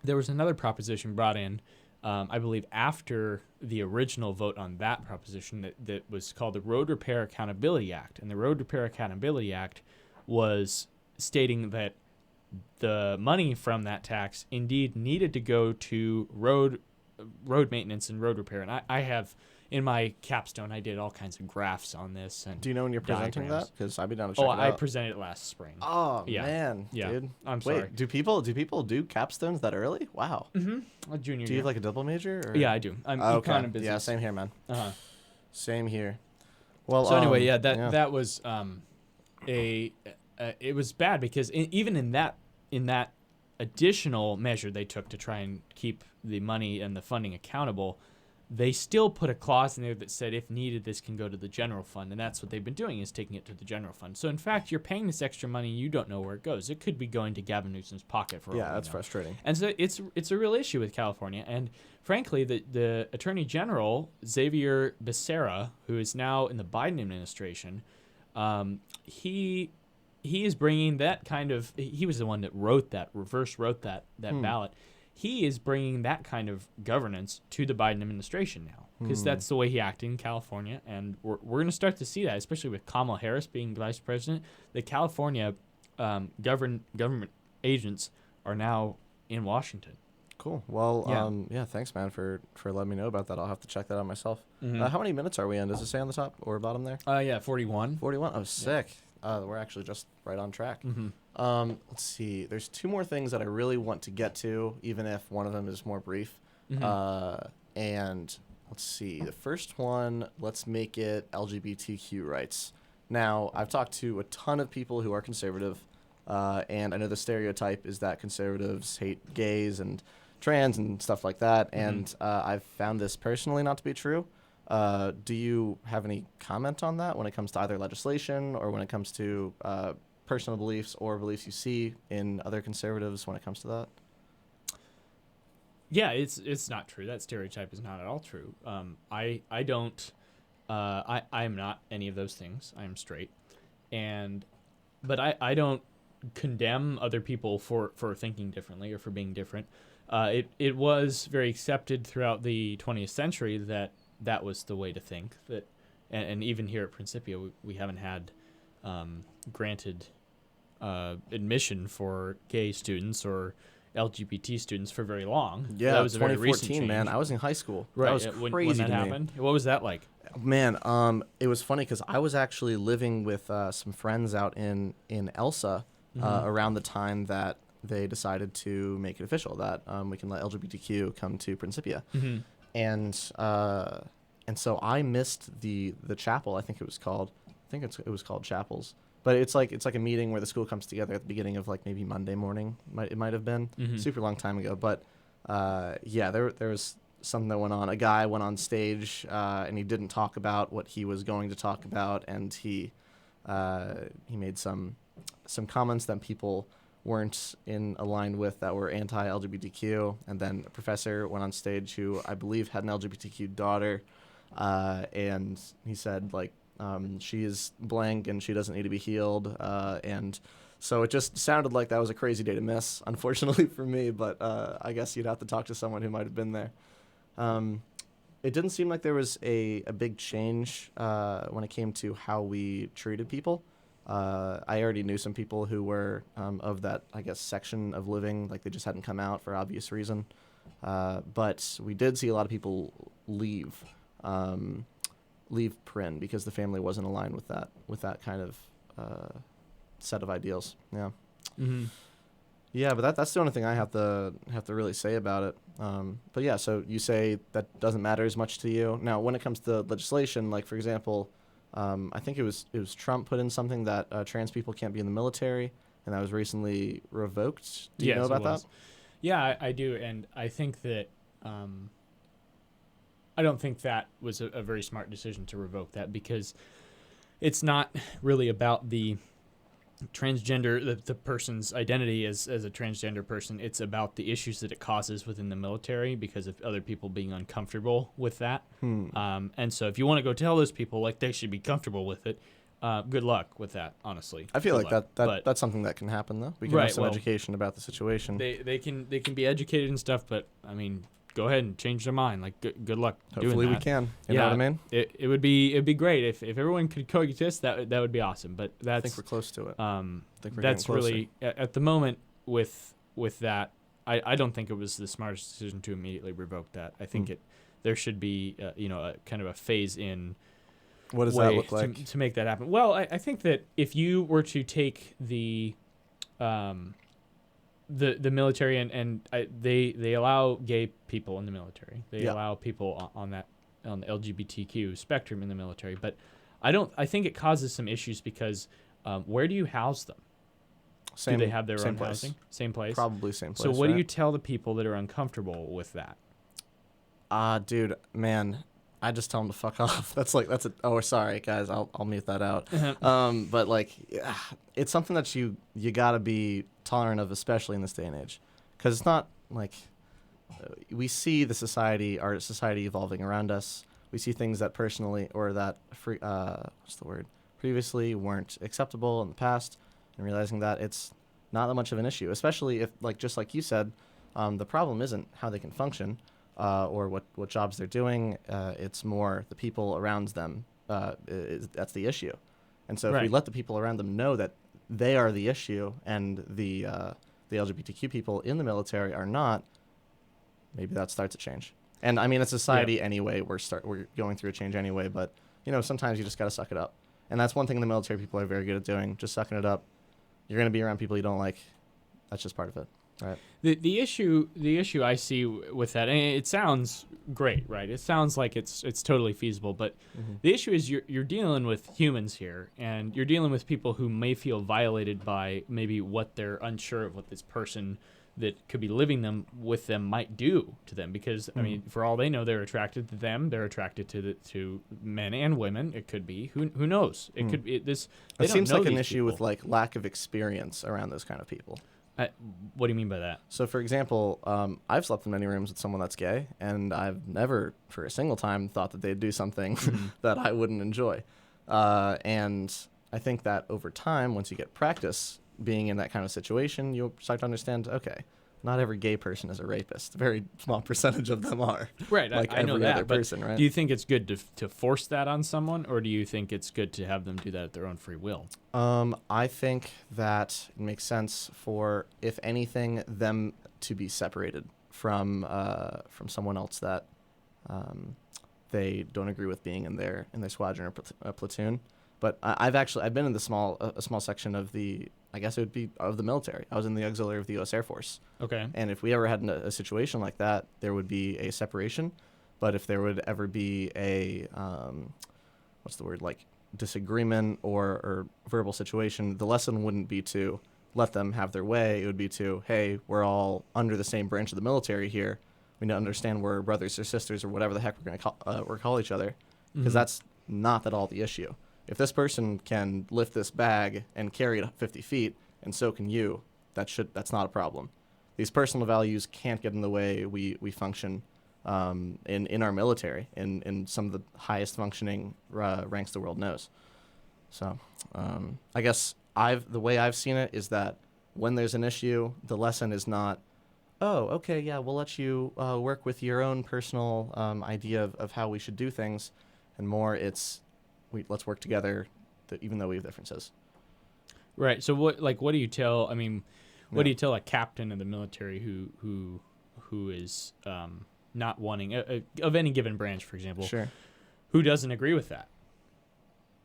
there was another proposition brought in, I believe, after the original vote on that proposition that was called the Road Repair Accountability Act. And the Road Repair Accountability Act was stating that the money from that tax indeed needed to go to road maintenance and road repair. And I have, in my capstone, I did all kinds of graphs on this. And do you know when you're presenting diagrams. that? Because I'd be down to check it out. I presented it last spring. Oh, Yeah. man, Yeah. dude. I'm sorry. Wait, do people do capstones that early? Wow. A junior Do you year. have like a double major? Or? Yeah, I do. I'm Okay. econ and business. Yeah, same here, man. Uh-huh. Same here. Well, So anyway, that was it was bad because even in that additional measure they took to try and keep the money and the funding accountable, they still put a clause in there that said if needed this can go to the general fund, and that's what they've been doing, is taking it to the general fund. So in fact, you're paying this extra money, you don't know where it goes. It could be going to Gavin Newsom's pocket for all we that's know. frustrating. And so it's a real issue with California, and frankly, the Attorney General Xavier Becerra, who is now in the Biden administration, he is bringing that kind of. He was the one that wrote that ballot. He is bringing that kind of governance to the Biden administration now, because that's the way he acted in California, and we're going to start to see that, especially with Kamala Harris being vice president. The California government agents are now in Washington. Cool. Well, thanks, man, for letting me know about that. I'll have to check that out myself. How many minutes are we in? Does it say on the top or bottom there? 41. 41. Oh, sick. We're actually just right on track. Let's see. There's two more things that I really want to get to, even if one of them is more brief. And let's see. The first one, let's make it LGBTQ rights. Now, I've talked to a ton of people who are conservative, and I know the stereotype is that conservatives hate gays and trans and stuff like that, and I've found this personally not to be true. Do you have any comment on that when it comes to either legislation or when it comes to personal beliefs or beliefs you see in other conservatives when it comes to that? Yeah, it's not true. That stereotype is not at all true. I am not any of those things. I am straight, but I don't condemn other people for thinking differently or for being different. It was very accepted throughout the 20th century that was the way to think. And even here at Principia, we haven't had granted admission for gay students or LGBT students for very long. Yeah, that was a very recent 2014, change. man. I was in high school. Right, That was when crazy that to happened. What was that like? Man, it was funny because I was actually living with some friends out in Elsa around the time that they decided to make it official that we can let LGBTQ come to Principia. And so I missed the chapel. I think it was called. It was called chapels. But it's like a meeting where the school comes together at the beginning of like maybe Monday morning. It might have been super long time ago. But there was something that went on. A guy went on stage and he didn't talk about what he was going to talk about, and he made some comments that people weren't aligned with that were anti-LGBTQ. And then a professor went on stage who I believe had an LGBTQ daughter, and he said like, she is blank and she doesn't need to be healed. And so it just sounded like that was a crazy day to miss, unfortunately for me, but I guess you'd have to talk to someone who might have been there. It didn't seem like there was a big change when it came to how we treated people. I already knew some people who were of that, I guess, section of living, like they just hadn't come out for obvious reason. But we did see a lot of people leave Prin because the family wasn't aligned with that kind of set of ideals. Yeah. Yeah, but that's the only thing I have to really say about it. But yeah, so you say that doesn't matter as much to you. Now, when it comes to legislation, like for example, I think it was Trump put in something that trans people can't be in the military, and that was recently revoked. Do you know about that? Yeah, I do, and I think that I don't think that was a very smart decision to revoke that, because it's not really about the transgender, the person's identity as a transgender person. It's about the issues that it causes within the military because of other people being uncomfortable with that. And so if you want to go tell those people like they should be comfortable with it, good luck with that, honestly. I feel like that's something that can happen, though. We can have some education about the situation. They can be educated and stuff, but I mean, go ahead and change their mind. Like, good luck doing that. Hopefully we can. You know what I mean? It would be great if everyone could coexist. That would be awesome. But I think we're close to it. That's really at the moment with that. I don't think it was the smartest decision to immediately revoke that. I think there should be a kind of a phase in. What does that look like to make that happen? Well, I think that if you were to take the military and they allow gay people in the military. They allow people on the LGBTQ spectrum in the military. But I think it causes some issues because where do you house them? Do they have their own place. housing? Same place? Probably same place. So what right? do you tell the people that are uncomfortable with that? Dude, man, I just tell them to fuck off. Oh, sorry, guys, I'll mute that out. But like, yeah, it's something that you gotta be tolerant of, especially in this day and age, because it's not like we see our society evolving around us. We see things that previously weren't acceptable in the past, and realizing that it's not that much of an issue, especially if, like, just like you said, the problem isn't how they can function or what jobs they're doing. It's more the people around them. That's the issue. And so if we let the people around them know that they are the issue and the LGBTQ people in the military are not, maybe that starts a change. And I mean, it's society anyway. We're going through a change anyway, but sometimes you just got to suck it up. And that's one thing the military people are very good at doing, just sucking it up. You're going to be around people you don't like. That's just part of it, right? The issue I see with that, and it sounds great, right? It sounds like it's totally feasible, but the issue is you're dealing with humans here, and you're dealing with people who may feel violated by maybe what they're unsure of what this person that could be living with them might do to them, because I mean, for all they know, they're attracted to them. They're attracted to men and women. It could be who knows. It could be this. It seems like an issue with like lack of experience around those kind of people. What do you mean by that? So, for example, I've slept in many rooms with someone that's gay, and I've never, for a single time, thought that they'd do something that I wouldn't enjoy. And I think that over time, once you get practice being in that kind of situation, you'll start to understand, okay, not every gay person is a rapist. A very small percentage of them are. Right, like I know every that, other but person, right? do you think it's good to force that on someone, or do you think it's good to have them do that at their own free will? I think that it makes sense for, if anything, them to be separated from someone else that they don't agree with being in their squadron or platoon. But I've been in a small section of I guess it would be of the military. I was in the auxiliary of the U.S. Air Force. Okay. And if we ever had a situation like that, there would be a separation. But if there would ever be a disagreement or verbal situation, the lesson wouldn't be to let them have their way. It would be to, hey, we're all under the same branch of the military here. We need to understand we're brothers or sisters or whatever the heck we're going to call each other, because that's not at all the issue. If this person can lift this bag and carry it 50 feet, and so can you, that's not a problem. These personal values can't get in the way we function in our military, in some of the highest functioning ranks the world knows. So I guess the way I've seen it is that when there's an issue, the lesson is not, oh, okay, yeah, we'll let you work with your own personal idea of how we should do things, and more it's, let's work together, even though we have differences. Right. So what do you tell? I mean, what do you tell a captain of the military who is not wanting of any given branch, for example, who doesn't agree with that?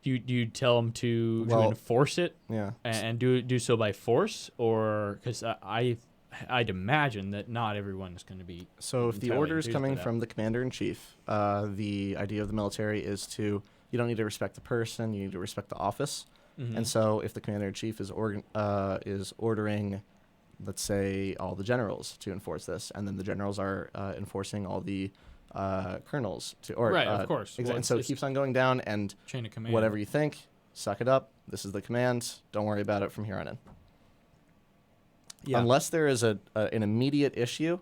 Do you tell them to enforce it? Yeah. And do so by force, or because I'd imagine that not everyone is going to be. So if the order is coming from the commander in chief, the idea of the military is to, you don't need to respect the person, you need to respect the office. And so if the commander in chief is ordering, let's say, all the generals to enforce this, and then the generals are enforcing all the colonels to, or right, of course. And so it keeps on going down, and chain of command. Whatever you think, suck it up. This is the command. Don't worry about it from here on in. Yeah. Unless there is an immediate issue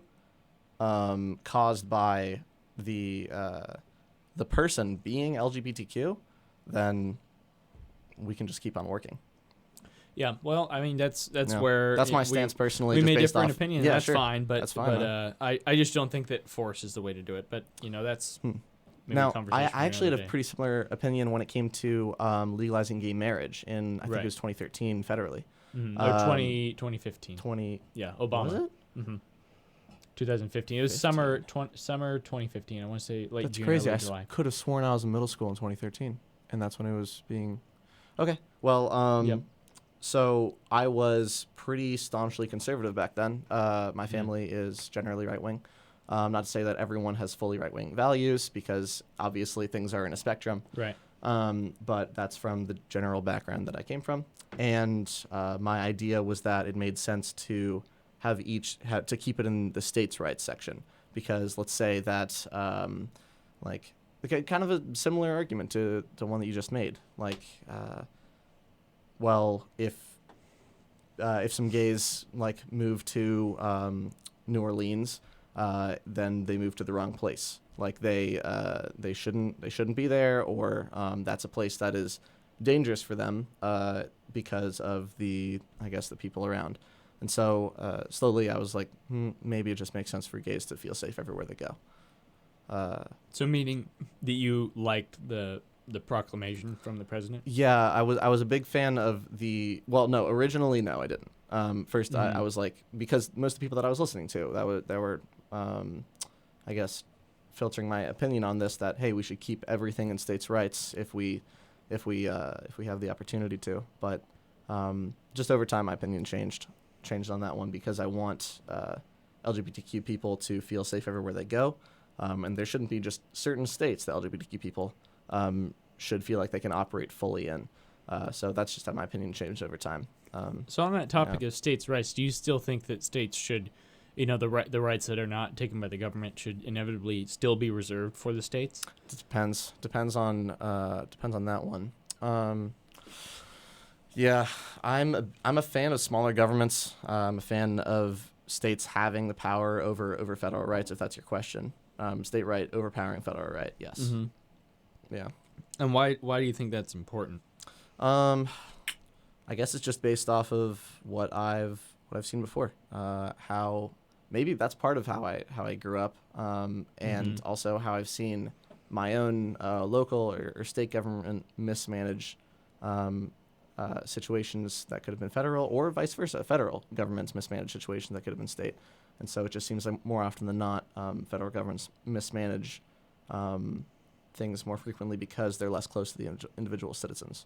caused by the person being LGBTQ, then we can just keep on working. Yeah, well, I mean, that's Yeah. where... That's my stance personally. We just may based different off, opinions, yeah, that's sure. fine, but, That's fine, I just don't think that force is the way to do it. But, that's maybe Now, a conversation I actually had a day. pretty similar opinion when it came to legalizing gay marriage in, I think it was 2013 federally. Or 2015. 20... Yeah, Obama. Was it? 2015. It was summer 2015. I want to say late That's June, crazy. early I July. could have sworn I was in middle school in 2013, and that's when it was being... Okay. Well, Yep. So I was pretty staunchly conservative back then. My family is generally right-wing. Not to say that everyone has fully right-wing values, because obviously things are in a spectrum. Right. but that's from the general background that I came from. And my idea was that it made sense to have to keep it in the states' rights section, because let's say that kind of a similar argument to the one that you just made. Like, well, if some gays like move to New Orleans, then they move to the wrong place. Like they shouldn't be there, or that's a place that is dangerous for them because of the people around. And so slowly I was like, maybe it just makes sense for gays to feel safe everywhere they go. So meaning that you liked the proclamation from the president? Yeah, I was a big fan of originally no, I didn't. First I was like, because most of the people that I was listening to that were I guess filtering my opinion on this, that hey, we should keep everything in states' rights if we have the opportunity to. But just over time, my opinion changed on that one, because I want LGBTQ people to feel safe everywhere they go, and there shouldn't be just certain states that LGBTQ people should feel like they can operate fully in. So that's just how my opinion changed over time. So on that topic of states' rights, do you still think that states should, the rights that are not taken by the government should inevitably still be reserved for the states? It depends on that one. Yeah, I'm a fan of smaller governments. I'm a fan of states having the power over federal rights, if that's your question. State right overpowering federal right, yes. Mm-hmm. Yeah. And why do you think that's important? I guess it's just based off of what I've seen before. How maybe that's part of how I grew up, and also how I've seen my own local or state government mismanage situations that could have been federal, or vice versa. Federal governments mismanage situations that could have been state. And so it just seems like more often than not, federal governments mismanage things more frequently because they're less close to the individual citizens.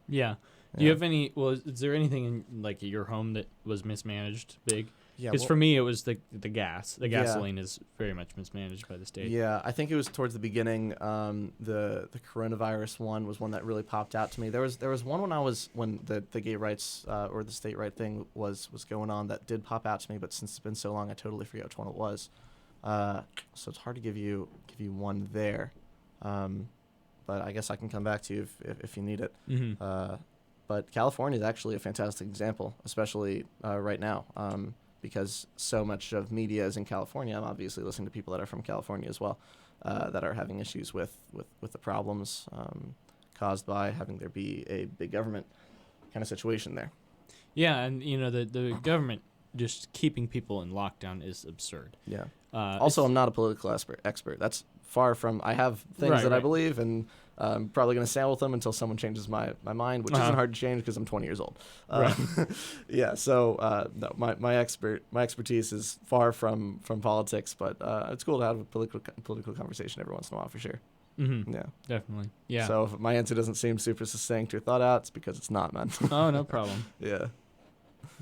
Yeah. Do you have any? Well, is there anything in like your home that was mismanaged big? Yeah. Because for me, it was the gas. The gasoline is very much mismanaged by the state. Yeah, I think it was towards the beginning. The coronavirus one was one that really popped out to me. There was one when the gay rights or the state right thing was going on that did pop out to me, but since it's been so long, I totally forget which one it was. So it's hard to give you one there. But I guess I can come back to you if you need it. Mm-hmm. But California is actually a fantastic example, especially right now, because so much of media is in California. I'm obviously listening to people that are from California as well, that are having issues with the problems caused by having there be a big government kind of situation there. Yeah, and the government just keeping people in lockdown is absurd. Yeah. Also, I'm not a political expert. That's far from. I have things that I believe, and I'm probably going to stand with them until someone changes my mind, which isn't hard to change because I'm 20 years old. Yeah. So no, my expertise is far from politics, but it's cool to have a political conversation every once in a while for sure. Mm-hmm. Yeah. Definitely. Yeah. So if my answer doesn't seem super succinct or thought out, it's because it's not, man. Oh, no problem. Yeah.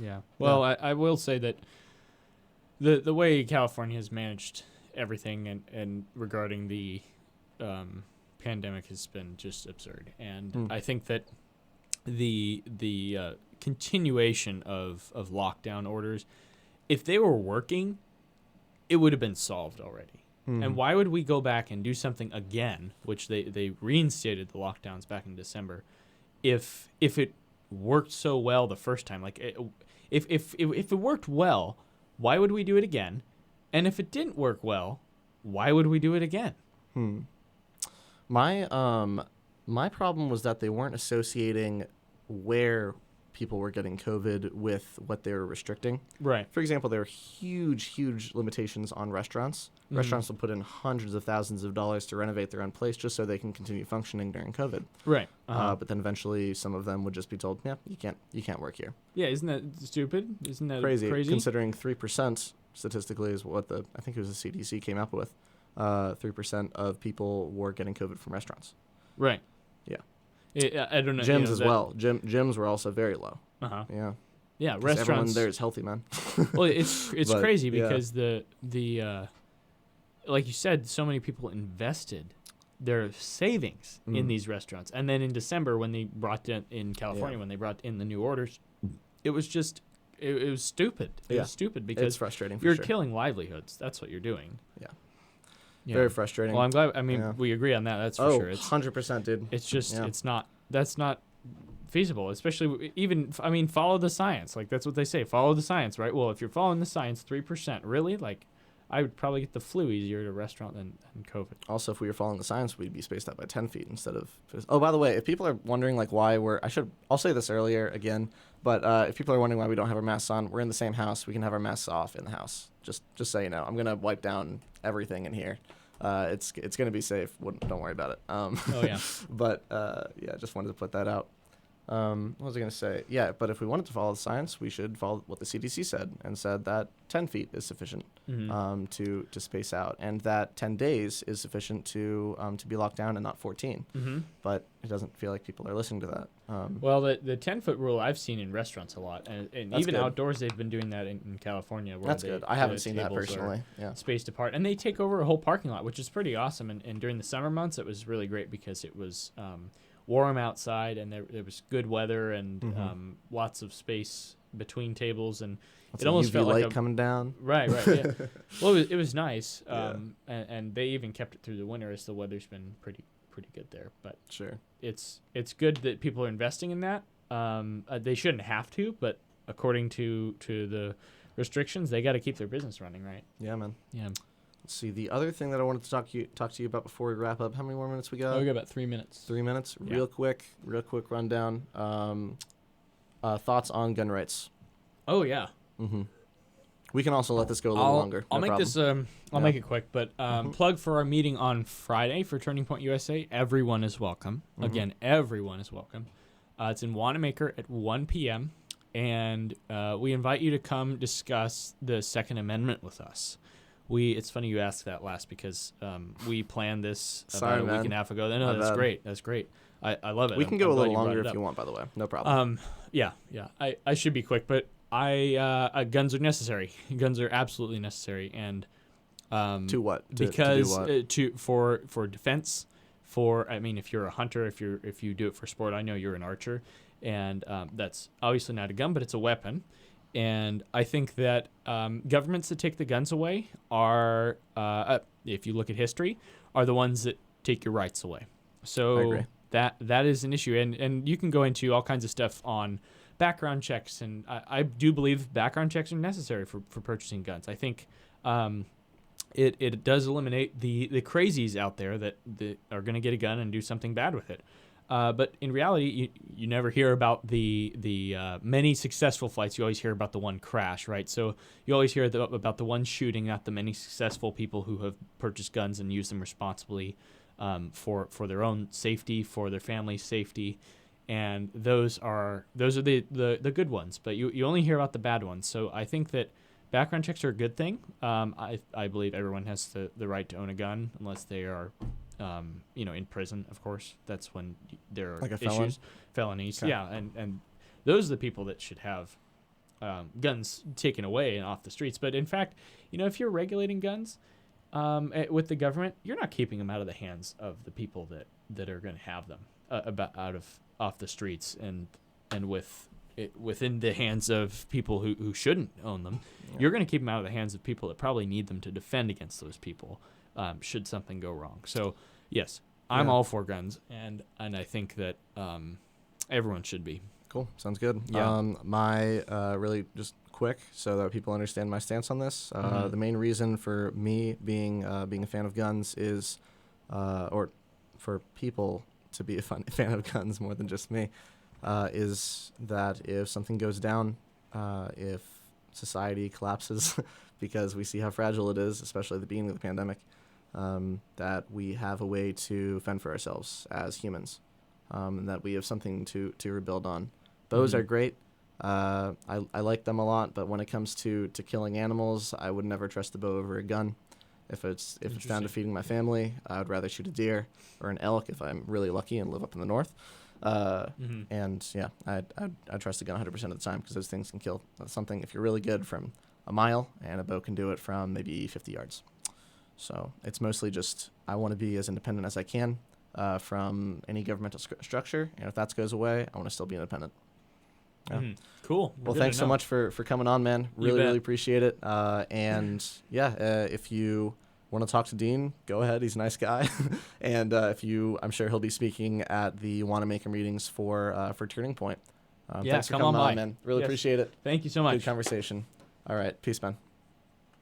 Yeah. Well, yeah. I will say that the way California has managed everything and regarding the pandemic has been just absurd. And I think that the continuation of lockdown orders, if they were working, it would have been solved already. And why would we go back and do something again, which they reinstated the lockdowns back in December, if it worked so well the first time? Like, if it worked well, why would we do it again? And if it didn't work well, why would we do it again? My problem was that they weren't associating where people were getting COVID with what they were restricting. Right. For example, there are huge limitations on restaurants. Restaurants will put in hundreds of thousands of dollars to renovate their own place just so they can continue functioning during COVID. Right. But then eventually some of them would just be told, yeah, you can't work here. Yeah, isn't that stupid? Isn't that crazy? Considering 3% statistically is what I think it was the CDC came up with. 3% of people were getting COVID from restaurants. Right. Yeah. I don't know. Gyms as well. Gyms were also very low. Yeah. Yeah, restaurants. Everyone there is healthy, man. Well, it's crazy because the like you said, so many people invested their savings in these restaurants. And then in December, when they brought in California, when they brought in the new orders, it was just it was stupid. It was stupid because it's frustrating. You're killing livelihoods. That's what you're doing. Yeah. Very frustrating. Well, I'm glad. I mean, we agree on that. That's for sure. It's 100%, dude. It's just it's not. That's not feasible. Especially follow the science. Like that's what they say. Follow the science, right? Well, if you're following the science, 3%, really, like. I would probably get the flu easier at a restaurant than COVID. Also, if we were following the science, we'd be spaced out by 10 feet instead of... Oh, by the way, if people are wondering like why I'll say this earlier again, but if people are wondering why we don't have our masks on, we're in the same house. We can have our masks off in the house. Just so you know. I'm going to wipe down everything in here. It's going to be safe. Don't worry about it. But, just wanted to put that out. What was I going to say? Yeah, but if we wanted to follow the science, we should follow what the CDC said and said that 10 feet is sufficient to space out, and that 10 days is sufficient to be locked down and not 14. But it doesn't feel like people are listening to that. Well, the 10-foot rule I've seen in restaurants a lot, and even good. Outdoors they've been doing that in California. Where That's good. I haven't seen that personally. Spaced apart, and they take over a whole parking lot, which is pretty awesome. And during the summer months, it was really great because it was warm outside, and there was good weather and lots of space between tables, and it almost UV felt light like coming down. Right. Yeah. Well, it was nice, and they even kept it through the winter as the weather's been pretty good there. But sure, it's good that people are investing in that. They shouldn't have to, but according to the restrictions, they got to keep their business running, right? Yeah, man. Yeah. Let's see. The other thing that I wanted to talk to you about before we wrap up. How many more minutes we got? Oh, we got about 3 minutes. 3 minutes. Yeah. Real quick rundown. Thoughts on gun rights? Oh yeah. We can also let this go a little longer. I'll make this. I'll make it quick, but plug for our meeting on Friday for Turning Point USA. Everyone is welcome. Again, everyone is welcome. It's in Wanamaker at 1 p.m. and we invite you to come discuss the Second Amendment with us. It's funny you asked that last because we planned this about a week and a half ago. No, that's great. That's great. I love it. We can go a little longer if you want, by the way. No problem. Yeah. I should be quick, but guns are necessary. Guns are absolutely necessary, and to what? Because to do what? For defense. If you're a hunter, if you do it for sport, I know you're an archer, and that's obviously not a gun, but it's a weapon. And I think that governments that take the guns away are, if you look at history, are the ones that take your rights away. So I agree. that is an issue. And you can go into all kinds of stuff on background checks. And I do believe background checks are necessary for purchasing guns. I think it does eliminate the crazies out there that are going to get a gun and do something bad with it. But in reality, you never hear about the many successful flights. You always hear about the one crash, right? So you always hear about the one shooting, not the many successful people who have purchased guns and used them responsibly for their own safety, for their family's safety. And those are the good ones. But you only hear about the bad ones. So I think that background checks are a good thing. I believe everyone has the right to own a gun unless they are in prison, of course. That's when there are like issues, felonies. Okay. Yeah, and those are the people that should have guns taken away and off the streets. But in fact, if you're regulating guns with the government, you're not keeping them out of the hands of the people that are going to have them off the streets and within the hands of people who shouldn't own them. Yeah. You're going to keep them out of the hands of people that probably need them to defend against those people. Should something go wrong. So, yes, I'm all for guns, and I think that everyone should be. Cool. Sounds good. Yeah. My really just quick so that people understand my stance on this. The main reason for me being a fan of guns is, or for people to be a fan of guns more than just me, is that if something goes down, if society collapses, because we see how fragile it is, especially at the beginning of the pandemic, that we have a way to fend for ourselves as humans, and that we have something to rebuild on. Those are great. I like them a lot, but when it comes to killing animals, I would never trust a bow over a gun. If it's down to feeding my family, I would rather shoot a deer or an elk if I'm really lucky and live up in the north. And yeah, I trust a gun 100% of the time because those things can kill something if you're really good from a mile, and a bow can do it from maybe 50 yards. So it's mostly just I want to be as independent as I can from any governmental structure. And if that goes away, I want to still be independent. Yeah. Cool. Well, thanks so much for coming on, man. Really appreciate it. And if you want to talk to Dean, go ahead. He's a nice guy. And I'm sure he'll be speaking at the Wanamaker meetings for Turning Point. Thanks for coming on, man. Really appreciate it. Thank you so much. Good conversation. All right. Peace, man.